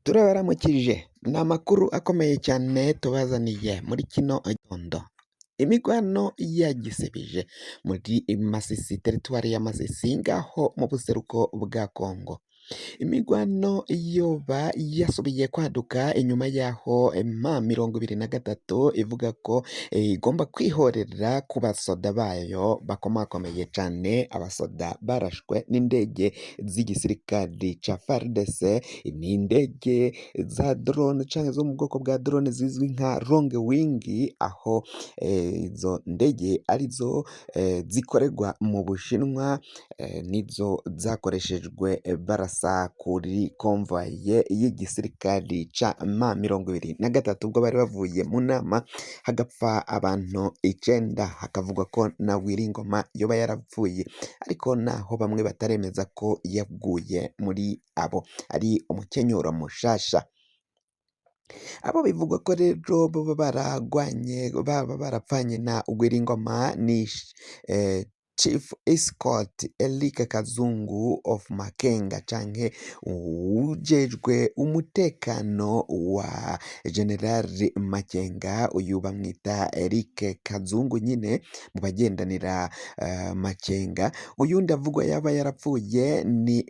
Turabaramukije ni amakuru akomeye cyane tubazaniye muri kino gitondo. Imirwano yagisibije muri Masisi, teritwari ya Masisi ngaho mu buseruko bwa Kongo. Imirwano yoba yasubiye kwaduka inyuma yaho M23 ivuga ko igomba kwihorera ku basoda bayo bakomakomeye cyane, abasoda barashwe n'indege z'igisirikari ca FARDC. Ni indege za drone canke zo mu bwoko bwa drone zizwi nka long wing, aho izo ndege arizo zikorerwa mu Bushinwa, nizo zakoreshejwe barasa kuri konvoye y'igisirikari ca M23 ubwo bari bavuye mu nama hagapfa abantu 9, hakavugwa ko na Wiringoma yoba yarapfuye, ariko naho bamwe bataremeza ko yaguye muri abo ari umukenyuro mushasha. Abo bivugwa ko rero baba barapfanye na Wiringoma ni Chief Escort Eric Kazungu of Makenga, canke ujejwe umutekano wa General Makenga. Uyu bamwita Eric Kazungu nyine mu bagendanira Makenga. Uyundi avugwa yaba yarapfuye ni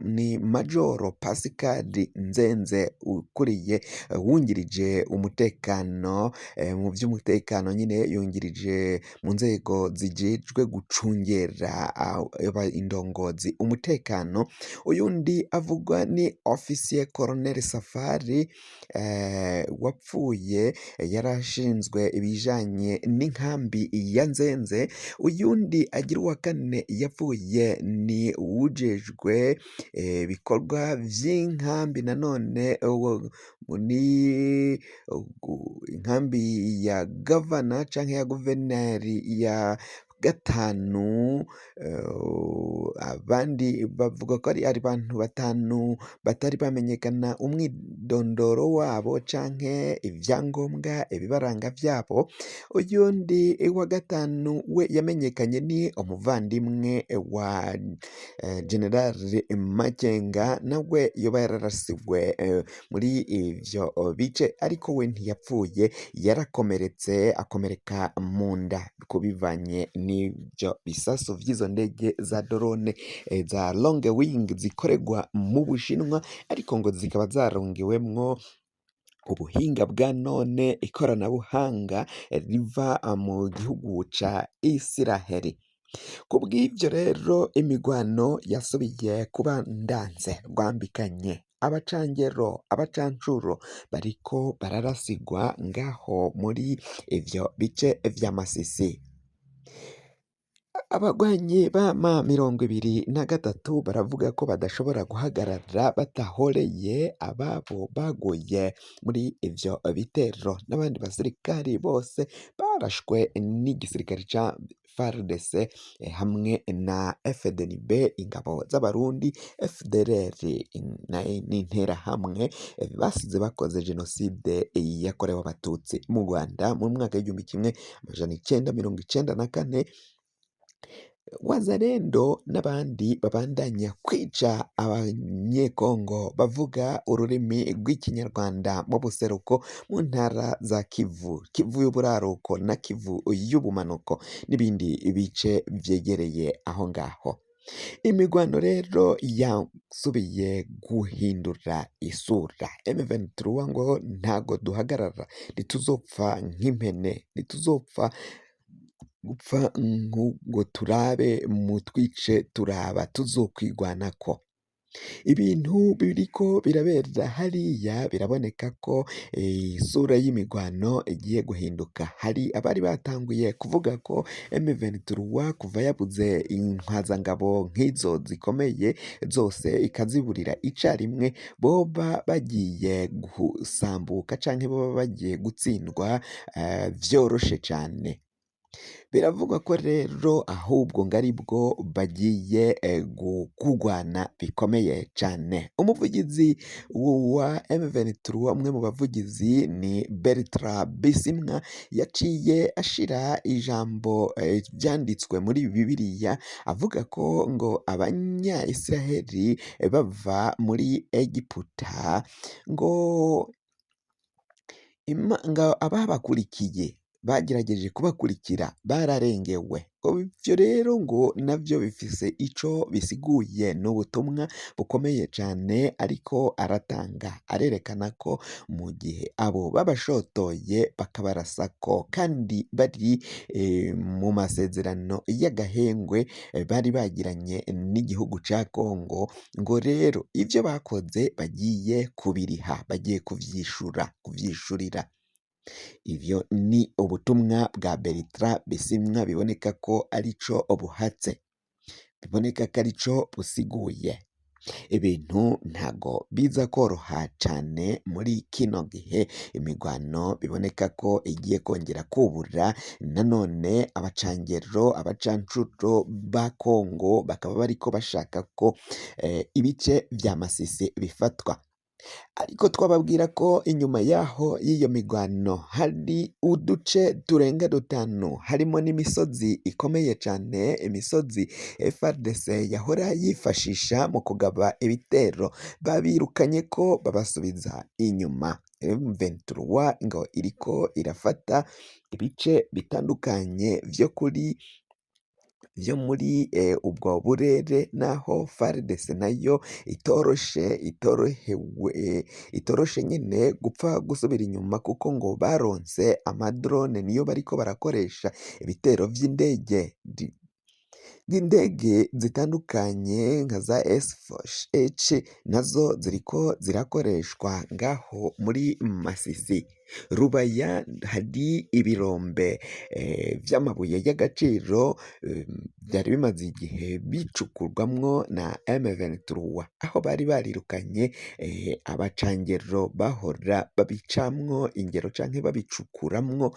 ni Majoro Pascal Nzenze, ukuriye wungirije umutekano mu by'umutekano nyine, yungirije mu nzego zijejwe gucungera indongozi umutekano. Uyundi avugwa ni Officier Colonel Safari wapfuye yarashinzwe ibijanye n'inkambi ya Nzenze. Uyundi agira uwa kane yapfuye ni ujejwe ibikorwa vy'inkambi nanone ni inkambi ya gavana canke ya guverineri ya gatanu. Abandi bavuga ko ari abantu 5 batari bamenyekana umwidondoro wabo canke ivyangombwa ibibaranga vyabo. Uyundi wa gatanu we yamenyekanye ni umuvandimwe wa General Makenga, nawe yoba yararasiwe muri ivyo bice, ariko we ntiyapfuye, yarakomeretse, akomereka mu nda kubivanye n'ivyo bisasu vy'izo ndege za drone za long wing zikoregwa mu Bushinwa, ariko ngo zikaba zarongewemwo ubuhinga bwa none, ikoranabuhanga riva mu gihugu ca Isiraheli. Kubw'ivyo rero imigwano yasubiye kuba ndanze rwambikanye. Abacangero, abacancuro bariko bararasigwa ngaho muri ivyo bice vya Masisi. Abagwanyi ba M23 baravuga ko badashobora guhagarara batahoreye ababo baguye muri ivyo bitero, n'abandi basirikari bose barashwe n'igisirikare ca FARDC hamwe na FDNB, ingabo z'abarundi, FDLR n'interahamwe basize bakoze jenoside yakorewe abatutsi mu Rwanda mu mwaka w'1994. Wazalendo n'abandi babandanya kwica abanyekongo bavuga ururimi rw'ikinyarwanda mu buseruko, mu ntara za Kivu y'uburaruko na Kivu y'ubumanuko n'ibindi bice vyegereye aho ngaho. Imigwano rero yasubiye guhindura isura. M23 ngo ntago duhagarara, ntituzopfa nk'impene, ntituzopfa gupfa ngo turabe mutwice turaba, tuzokwigwanako. Ibintu biriko birabera hariya biraboneka ko isura y'imigwano igiye guhinduka. Hari abari batanguye kuvuga ko M23 kuva yabuze intwazangabo nk'izo zikomeye zose ikaziburira icarimwe, boba bagiye gusambuka canke boba bagiye gutsindwa vyoroshe cane. Biravugwa ko rero ahubwo ngo aribwo bagiye kugwana bikomeye cane. Umuvugizi wa M23, umwe mu bavugizi ni Bertrand Bisimwa, yaciye ashira ijambo vyanditswe muri Bibiliya avuga ko ngo Abanya-Israheli bava muri Egiputa ngo ngo ababakurikiye bagerageje kubakurikira bararengewe. Ivyo rero ngo navyo bifise ico bisiguye, n'ubutumwa bukomeye cane ariko aratanga, arerekana ko mu gihe abo babashotoye bakabarasako kandi bari mu masezerano y'agahengwe bari bagiranye n'igihugu ca Kongo, ngo rero ivyo bakoze bagiye kubiriha, bagiye kuvyishurira. Ivyo ni ubutumwa bwa Bertrand Bisimwa, biboneka ko arico buhatse, biboneka ko arico busiguye. Ibintu ntago biza koroha cane muri kino gihe, imigwano biboneka ko igiye kongera kubura. Nanone abacangero, abacancuro ba Kongo bakaba bariko bashaka ko ibice vya Masisi bifatwa, ariko twababwira ko inyuma yaho y'iyo migwano hari uduce turenga dutanu, harimo n'imisozi ikomeye cane, imisozi FARDC yahora yifashisha mu kugaba ibitero, babirukanye ko babasubiza inyuma. M23 ngo iriko irafata ibice bitandukanye vyo muri ubwo burere, naho FARDC nayo itoroshe nyene gupfa gusubira inyuma, kuko ngo baronse amadrone niyo bariko barakoresha. Ibitero vy'indege zitandukanye nka za S4H nazo ziriko zirakoreshwa ngaho muri Masisi. Rubaya hari ibirombe vy'amabuye y'agaciro vyari bimaze igihe bicukurwamwo na M23, aho bari barirukanye abacangero bahora babicamwo ingero canke babicukuramwo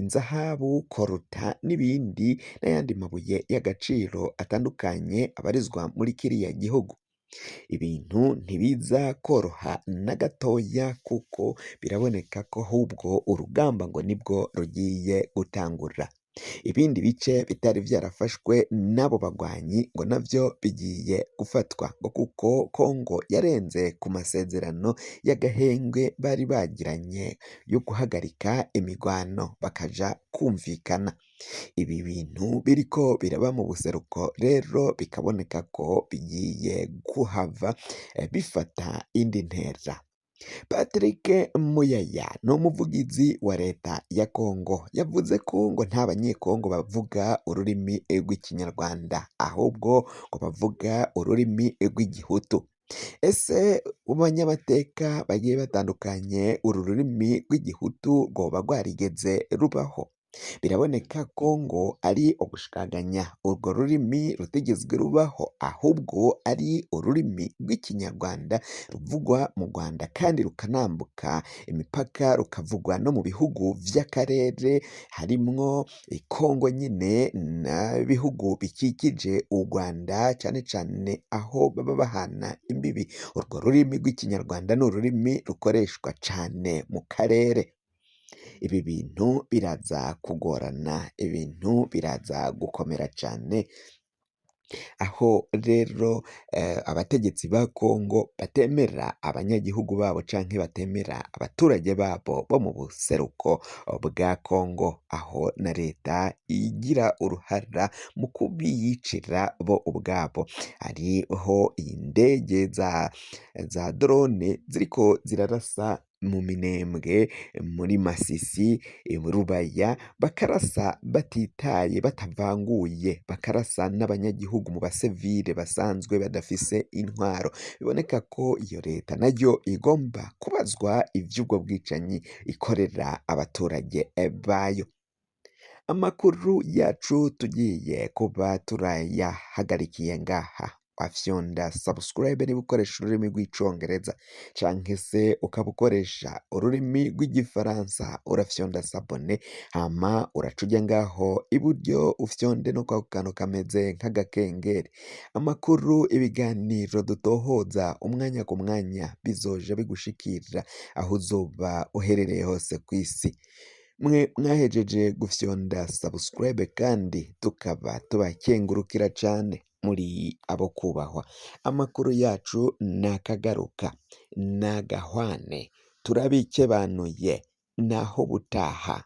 inzahabu, koruta n'ibindi n'ayandi mabuye y'agaciro atandukanye abarizwa muri kiriya gihugu. Ibintu ntibiza koroha na gatoya, kuko biraboneka ko ahubwo urugamba ngo nibwo rugiye gutangura. Ibindi bice bitari vyarafashwe n'abo bagwanyi ngo navyo bigiye gufatwa, ngo kuko Kongo yarenze ku masezerano y'agahengwe bari bagiranye yo guhagarika imigwano bakaja kumvikana. Ibi bintu biriko biraba mu buseruko rero bikaboneka ko bigiye kuhava bifata indi ntera. Patrick Muyaya ni umuvugizi wa leta ya Kongo, yavuze ko ngo nta banyekongo bavuga ururimi rw'ikinyarwanda, ahubwo ngo bavuga ururimi rw'igihutu. Ese abanyamateka bagiye batandukanye, uru rurimi rw'igihutu rwoba rwarigeze rubaho? Biraboneka ko ngo ari ugushikaganya, urwo rurimi rutigezwe rubaho, ahubwo ari ururimi rw'ikinyarwanda ruvugwa mu Rwanda kandi rukanambuka imipaka rukavugwa no mu bihugu vy'akarere, harimwo Kongo nyine n'ibihugu bikikije u Rwanda, cane cane aho baba bahana imbibi. Urwo rurimi rw'ikinyarwanda ni ururimi rukoreshwa cane mu karere. Ibi bintu biraza kugorana, ibintu biraza gukomera cane, aho rero abategetsi ba Kongo batemera abanyagihugu babo canke batemera abaturage babo bo mu buseruko bwa Kongo, aho na leta igira uruhara mu kubiyicira bo ubwabo. Hariho indege za drone ziriko zirarasa mu Minembwe, muri Masisi, Rubaya, bakarasa batitaye, batavanguye, bakarasa n'abanyagihugu mu basivile basanzwe badafise intwaro. Biboneka ko iyo leta nayo igomba kubazwa ivy'ubwo bwicanyi ikorera abaturage bayo. Amakuru yacu tugiye kuba turayahagarikiye ngaha. wafyonda subscribe niba ukoresha ururimi rw'icongereza canke se ukaba ukoresha ururimi rw'igifaransa urafyonda sabone hama uraca uja ngaho iburyo ufyonde no kwako kantu kameze nk'agakengeri. Amakuru, ibiganiro dutohoza umwanya ku mwanya bizoja bigushikira aho uzoba uherereye hose kw'isi. Mwe mwahejeje gufyonda subscribe kandi tukaba tubakengurukira cane muri abo kubahwa. Amakuru yacu nakagaruka, nagahwane, turabikebanuye, naho butaha.